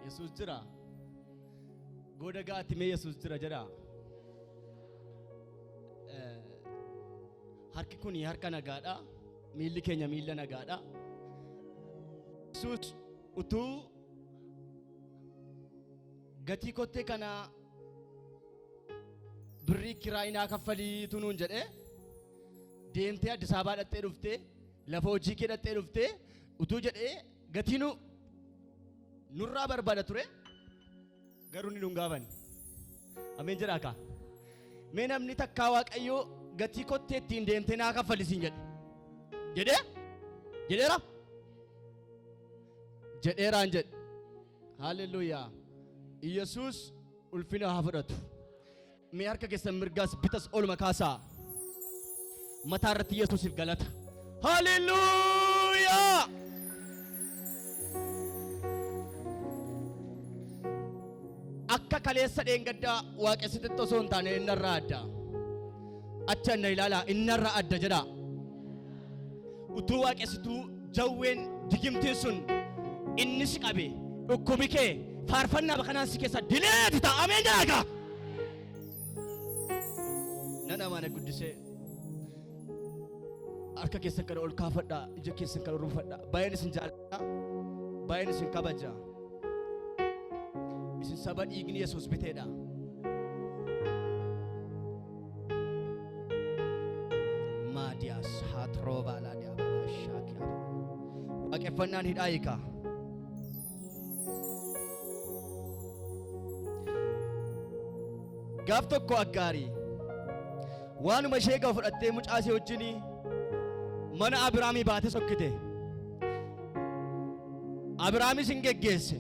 Yesus jira. Goda gaati mee Yesus jira jedha. Harki kun harka nagaadha. Miilli keenya miilla nagaadha. Yesus utuu gatii kottee kana birrii kiraayinaa kaffalii tunuun jedhee deemtee Addis Ababaa dhattee dhuftee lafa hojii kee dhattee dhuftee utuu jedhee gatii nurraa barbaada ture garuu ni dhungaaban. Ameen jedhaa kaa. Mee namni takkaa Waaqayyoo gatii kottee ittiin deemtee naa kaffalisiin jedheera jedheeraan jedhe. Haalleluuyaa. Yesus ulfina haa fudhatu. Mee harka keessan mirgaas bitas olma kaasaa. Mataa irratti Yesusiif galata. Haalleluuyaa. Akka kaleessa dheengaddaa waaqessitetti osoo hin taane innarraa adda. Acha na ilaalaa innarraa adda jedha. Utuu waaqessituu jawween digimtiin sun inni si qabe dhukkubi kee faarfannaa bakanaan si keessa dileeti ta'a. Ameen jedhaa. Nan amaana guddisee harka keessan kana ol kaafadhaa, ija keessan kana rufadhaa. Baay'een isin jaalladha, baay'een isin kabaja. Isin saba dhiigni Yesuus biteedha. Maadiyaas haatrooba laadiyaa babashaakiyaa. Waaqeffannaan hidhaa hiika. Gaaf tokko Aggaarii waanuma ishee gaafa fudhattee mucaa ishee wajjin mana Abrahaamii baatee sokkite. Abrahaamis hin geggeesse.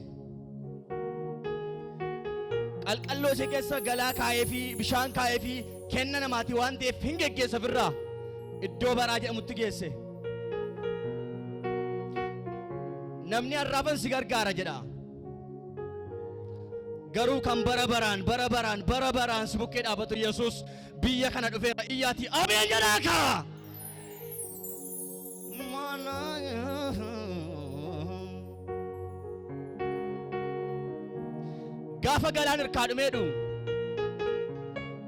Qalqalloo ishee keessa galaa kaayee fi bishaan kaayee fi kenna namaatii waan ta'eef hin geggeesse ofirraa iddoo baraa jedhamutti geesse. Namni arraafan si gargaara jedha. Garuu kan bara baraan si bukkee dhaabatu Yesuus biyya kana dhufeera. Iyyaati ameen jedhaa kaa. Gaafa galaan hirkaa dhumeedhu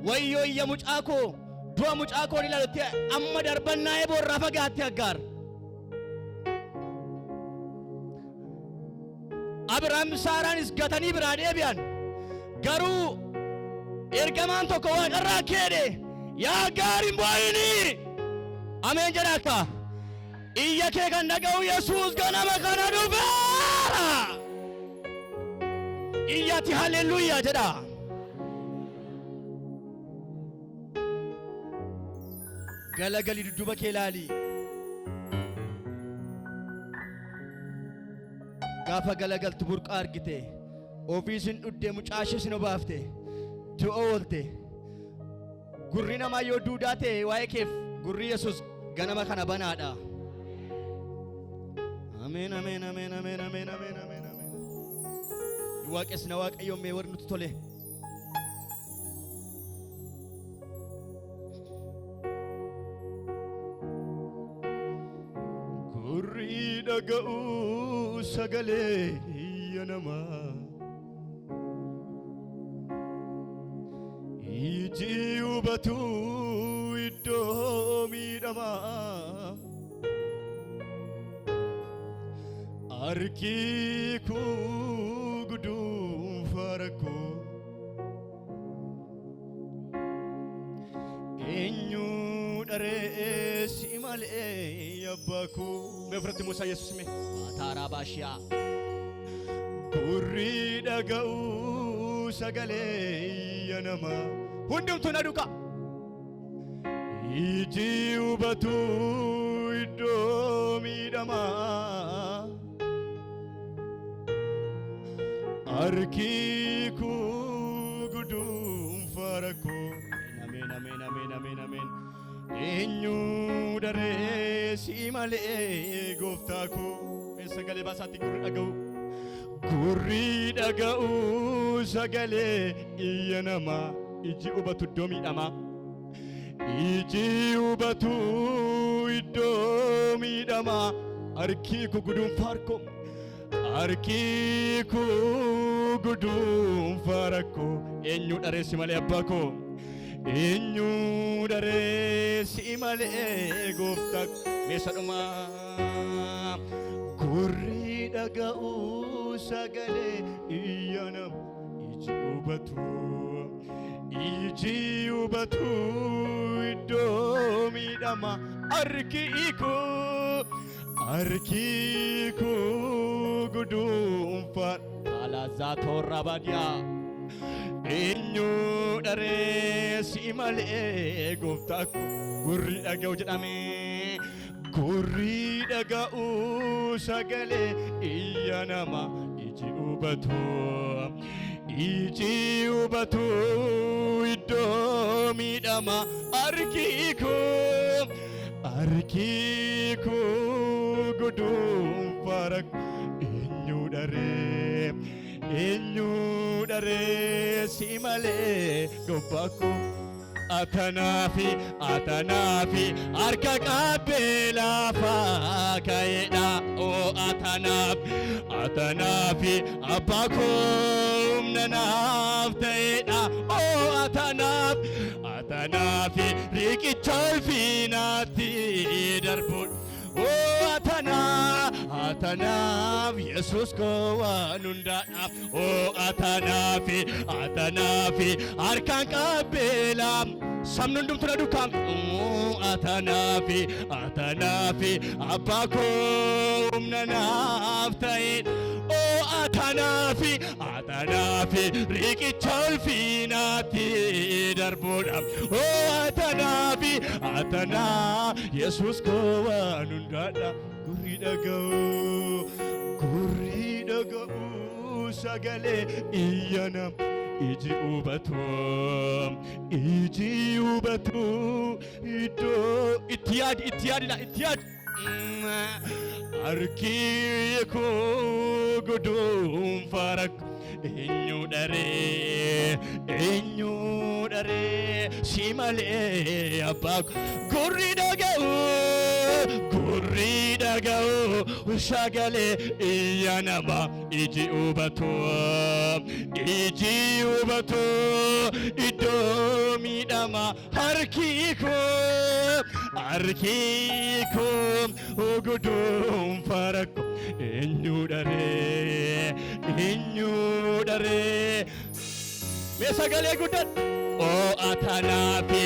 wayyoo iyya mucaa koo du'a mucaa koo ilaalutti amma darbannaa'ee boorraa fagaatte Aggaar. Abrahaam Saaraanis gatanii biraa deebi'an. Garuu ergamaan tokko waaqarraa keedhe yaa Aggaar hin boo'inii. Ameen jedhaa akka iyya kee kan dhaga'u Yesuus ganama kana dhufeera. Iyyaati haalleluuyaa jedha. Galagali dudduuba kee ilaali. Gaafa galagaltu burqaa argite ofiisin dhuddee mucaa ishee sin obaafte du'a oolte. Gurri namaa yoo duudaa ta'e waa'ee keef gurri Yesuus ganama kana banaadha. Ameen ameen ameen ameen ameen ameen ameen. Waaqesna Waaqayyoon mee warri nuti tole. Gurri dhaga'u sagalee iyya namaa. Iji hubatu iddoo miidhamaa. Harki guduunfa rakkoo. Eenyu dharee si malee abbaa koo. Mee ofirratti Muusaa Yesuus mee Ataaraa baashiyaa. Gurri dhaga'u sagalee iyya namaa. Hundumtuu na duukaa. Iji hubatu iddoo miidhamaa. Harki guduunfa rakkoo. Ameen ameen ameen ameen ameen. Eenyu dharee si malee gooftaa koo sagalee baasaatti gurri dhaga'u gurri dhaga'u sagalee iyya namaa iji hubatu iddoo miidhamaa iji hubatu iddoo miidhamaa harki koo guduunfaa harkoo harki koo guduunfaa rakkoo eenyu dhareessi malee abbaa koo eenyu dhareessi malee gooftaa meessa dhumaa gurri dhaga'u sagalee iyya namaa iji hubatu iddoo miidhamaa harki koo guduunfaa alaazzaa toorraa baadiyaa eenyu dhareessi malee gooftaa koo gurri dhaga'u jedhame gurri dhaga'u sagalee iyya namaa iji hubatu iddoo miidhamaa harki koo guduunfaa rakkoo eenyu dhareessi malee gooftaa koo atanaafi harka qabbee lafaa ka'eedha oo atanaafi abbaa koo humna naaf ta'eedha oo atanaafi riqicha ulfinaatti darbuudha oo atanaaf Yesuus koo waan hundaadhaaf oo atanaafi harkaan qabbee sabni hundumtuu na duukaa atanaafi abbaa koo humna naaf ta'eedha oo atanaafi riqicha ulfinaatti darbuudha oo atanaafi Yesuus koo waan hundaadhaaf gurri dhaga'u sagalee iyya namaa iji hubatu iddoo itti yaadi harki koo guduunfaa rakkoo eenyu dharee si malee abbaa gurri dhaga'u sagalee iyya namaa iji hubatu iddoo miidhamaa harki koo guduunfaa rakkoo eenyu dharee mee sagalee guddadha oo atanaafi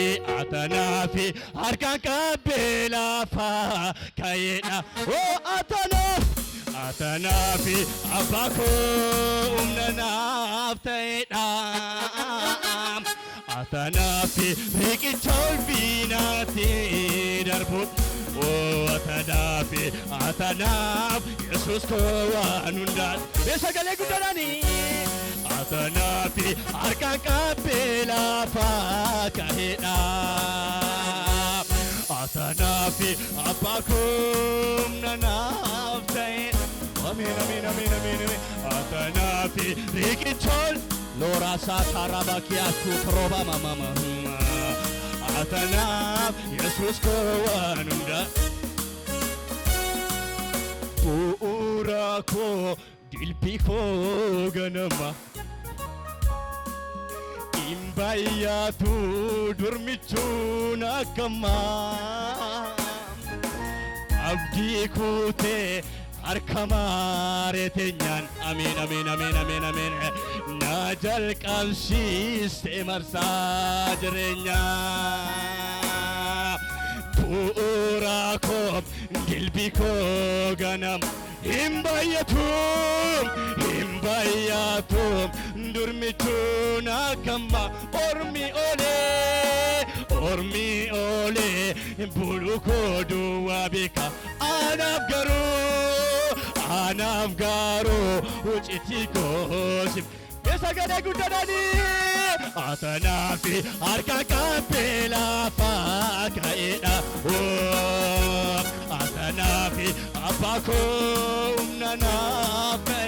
harkaan qabbee lafaa ka'eedha oo atanaafi abbaa koo humna naaf ta'eedha atanaafi riqicha ulfinaatti darbuudha oo atanaaf Yesuus koo waan hundaadhaaf mee sagalee guddadhaanii atanaafi harkaan qabbee lafaa ka'eedha atanaafi abbaa koo humna naaf ta'eedha ameen atanaafi riqicha loora saakaaraba kiyaatu proba mama atanaaf Yesuus koo waan hundaadhaaf bu'uura koo dilbii koo ganama imbayyaatu durmichuun akkamaa abdii kuutee harka maareteenyaan ameen na jalqabsiiste marsaa jireenyaa bu'uura koo dilbii koo ganama imbayyaatu durmichuun akkama ormi olee bulu koo duwwaa beeka anaaf garuu uciti goosif sagalee guddaadhaani atanafi harka kampela faakaedha atanafi abako umnanafe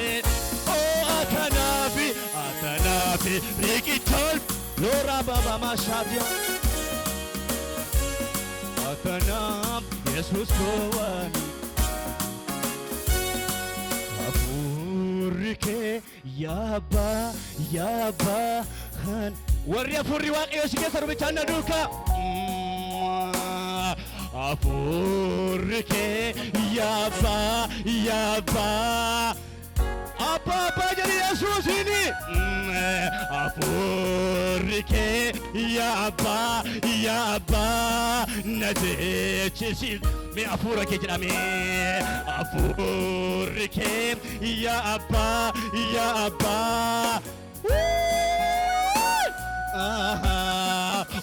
atanafi rikitol lora baba mashabia atanaf Jesus kowani afurike yaba han warri afurri waaqayyo si keessa rubichaan na duuka afurike yaba Abba jadi Yesus ini afurike yaba nadechisil me afura ke jami afurike yaba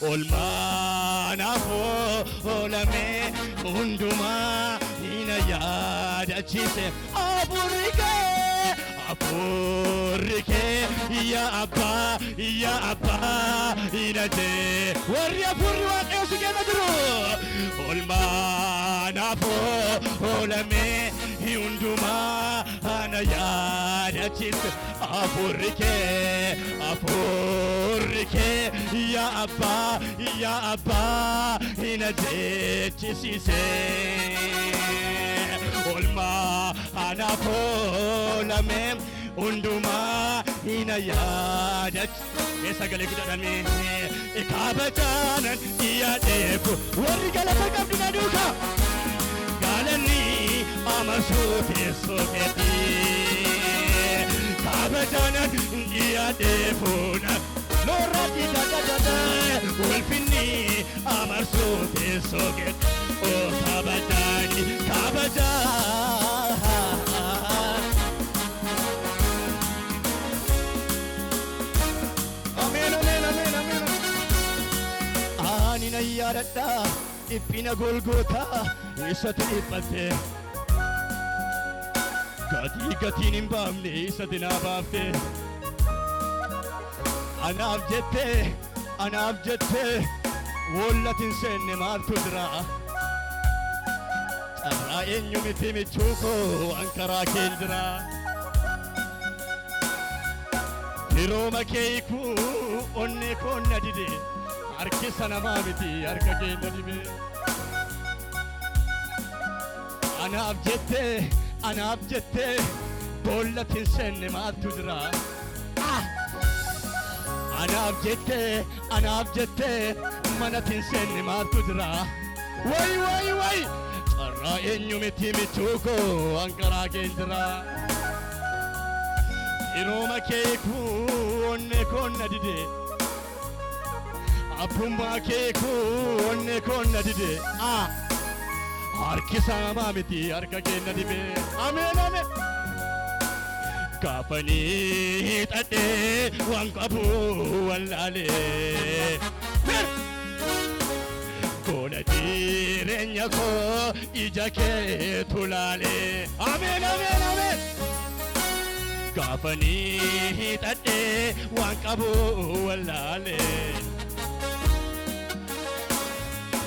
olmana olame unduma ina yadachise afurike ya Abba inate warriya furri waaqayyo si keessa jiru olmaana olame hundumaa ana yaadachiise afurike ya Abba inate chisiise olmaana olame unduma ina yadat sagalee guddaadhaan kaabajaanan dhiyaateefu warri galata qabdina duuka gaalanni amasuute sooketi kaabajaanan dhiyaateefuuna lorraatti dadadada ulfinni amarsuute sooketi o kaabajaani Anina yaradda ippina golgota isatti dhiphatte gatiin hin baafne isatti naa baafte anaaf jette wollatin seenne maaltu jira carraa eenyu miti michuu koo ankaraa keen jira hirooma keeku onne koonna dide harki sanamaa miti harka keenya dibe anaaf jette boollatin seenne maaltu jira anaaf jette manatin seenne maaltu jira way carraa eenyu miti michuu koo ankaraa keen jira hirooma keeku onne koonna dide Abbummaa keeku onne koonna dide harki sanamaa miti harka keenya dibe ameen kaafanii xadhee waan qabu wallaalee goona jireenya koo ija keetu laalee ameen kaafanii xadhee waan qabu wallaalee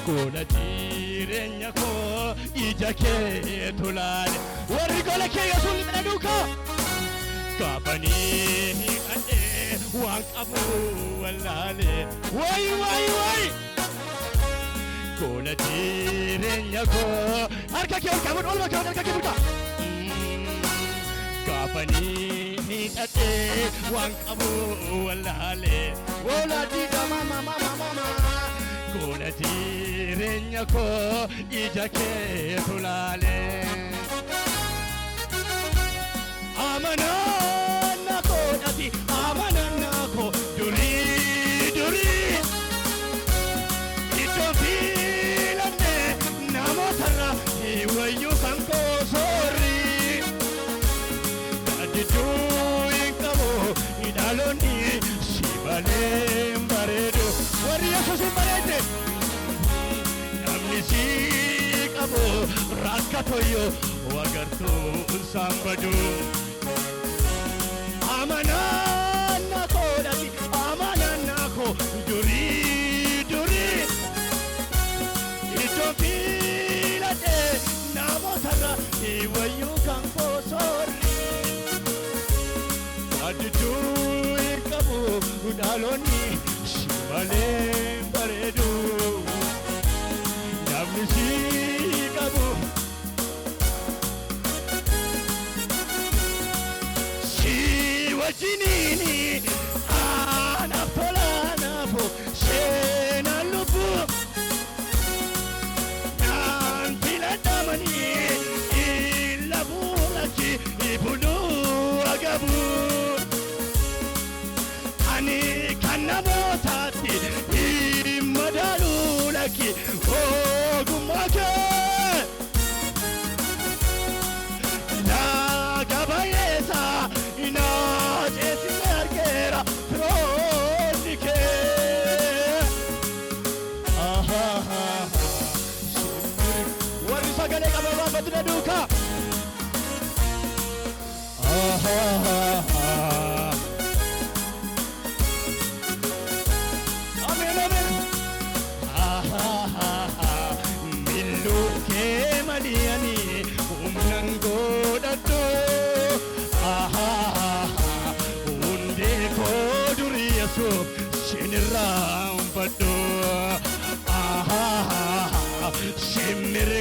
goona jireenya koo ija keetu laalee warri gola kee Yesuus na duuka kaafanii xadhee waan qabu wallaalee way goona jireenya koo harka kee ol qabuun olma kee harka kee bulcha kaafanii xadhee waan qabu wallaalee wolaadii mama goona jireenya koo ija keetu laalee amanana koodhati amanana koo durii iddoo filanne namootarra wayyuu kan koo soorri gaddiduu hin qabu dhaloonni si malee bareedu warri Yesuus hin bareedne namni si qabu rakkatoyyo wagartuu sambadu amanana wayyuu kan koosorri adiduu qabu dhaloonni shimalee bareedu namni si qabu si wajjiniini anaaf tola naafu sheena lubbu naan filadhamanii illa buuraki ibuluu agabu ani kan namootaatti madaaluu laki ogummaa kee laga bayeessa naa ceesise argeera firoonni kee warri sagalee qaban waanfatine duukaa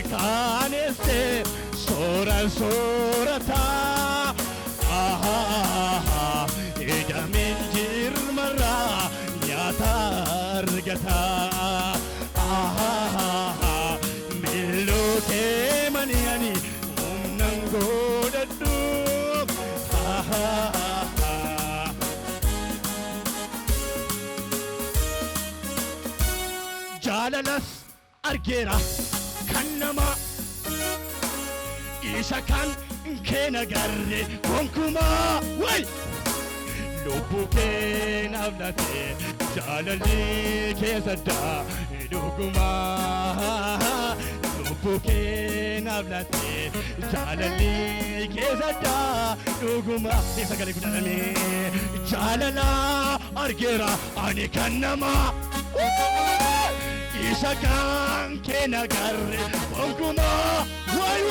Shimmirkaanesse sooraan soorataa edameen jirmarraa nyaata argataa milluu kee mani'ani humnan godhadhu jaalalas argeera kan namaa isa kan kee nagarre gonkumaa way lubbuu kee naaf laate jaalalli keessa daa dhugumaa lubbuu kee naaf laate jaalalli keessa daa dhugumaa sagalee guddaadhamee jaalala argeera ani kan namaa isa kan kee nagarre gonkumaa way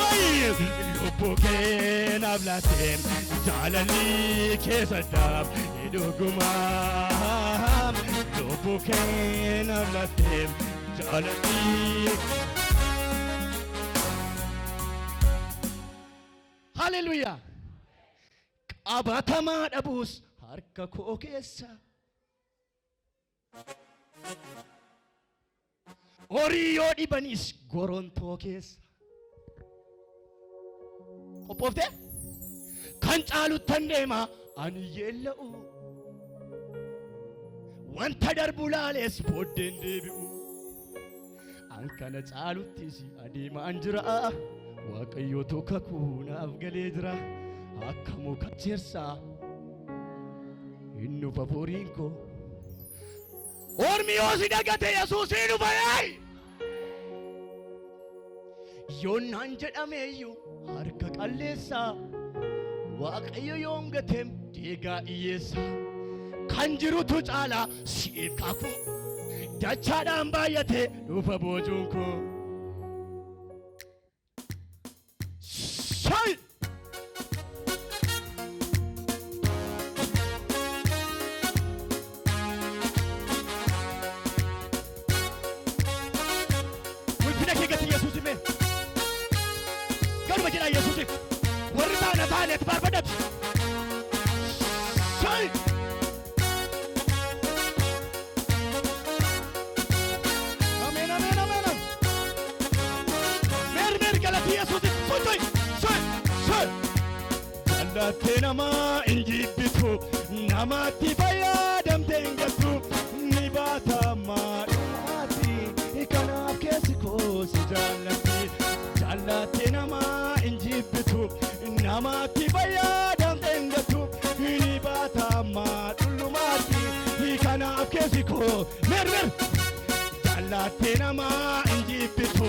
lubbuu kee naaf laate jaalalli keessa daa dhugumaa lubbuu kee naaf laate jaalalli haleluuyaa qabatamaa dhabuus harka koo keessa horii yoo dhibanis gorontoo keessa qophoofte kan caaluttan deema ani yeella'u wanta darbu laalees booddeen deebi'u an kana caaluttis adeemaan jira waaqayyootu kakuu naaf galee jira akka muka ejersaa hin dhufa furiin koo ormi yoo si dagate yesuusiin dhufayay yoonnaan jedhameeyyuu harka qalleessaa waaqayyo yoom gateem deegaa dhiyyeessa kan jirutu caalaa siif kaakuu dachaadhaan baay'ate dhufa boojuun koo Tanet barbadat say amen mer galati yesus soy jallate nama injibbitu namatti fayyadamte ingatu ni baatama dhumaati kanaaf keessi koo si jallatti jallate nama injibbitu namatti fayyadamte ingatu ni baatama dhulumaati kanaaf keessi koo mer jallate nama injibbitu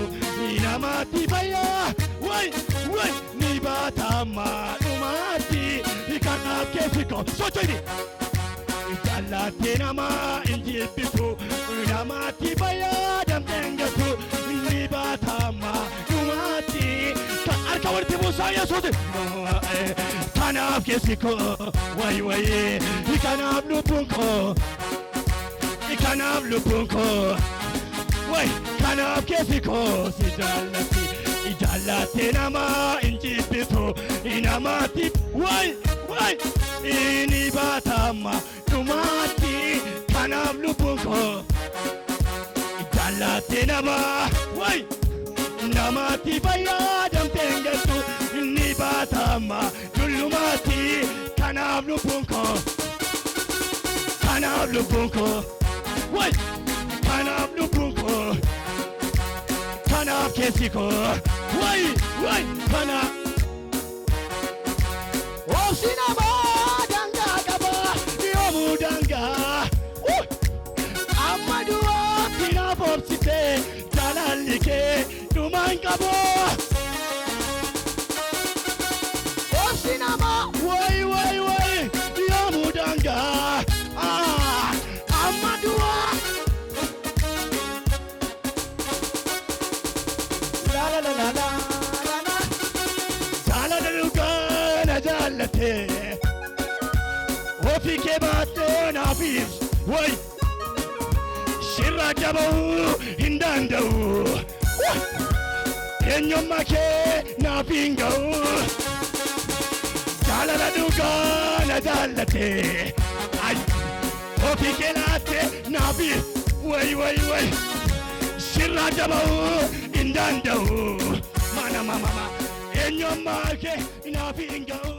namatti fayyadamte way ni baatama dhumaati kanaaf keessi koo sochoini jallate nama injibbitu namatti fayyadamte ingatu ni baatama dhumaati harka walitti buusu Yesuuti kanaaf keessi koo wayi wayi kanaaf lubbuun koo kanaaf lubbuun koo wayi kanaaf keessi koo si jaallatti jaallattee nama hin jibbitu namaatti wayi wayi inni baatama dhumaatti kanaaf lubbuun koo jaallattee nama wayi namaatti fayyadamtee hin galtu inni baatama dhullumaatti kanaaf lubbuun koo kanaaf lubbuun koo wayi kanaaf lubbuun koo kanaaf keessi koo wayi wayi kanaaf obsi namaa dangaa qaba yoomuu dangaa amma du'aatti naaf obsitee jaalalli kee dhumaan qabu obsi namaa wayi wayi wayi yoomuu dangaa amma du'aa la la la la la la jaalala dhugaa na jaallate ofii kee baattee naafis wayi shirra jaba'uu hin danda'u eenyummaa kee naaf hin ga'u jaalala dhugaa na jaallate ofii kee laatte naafis wayi wayi wayi shirra jaba'uu hin danda'u mana mama eenyummaa kee naaf hin ga'u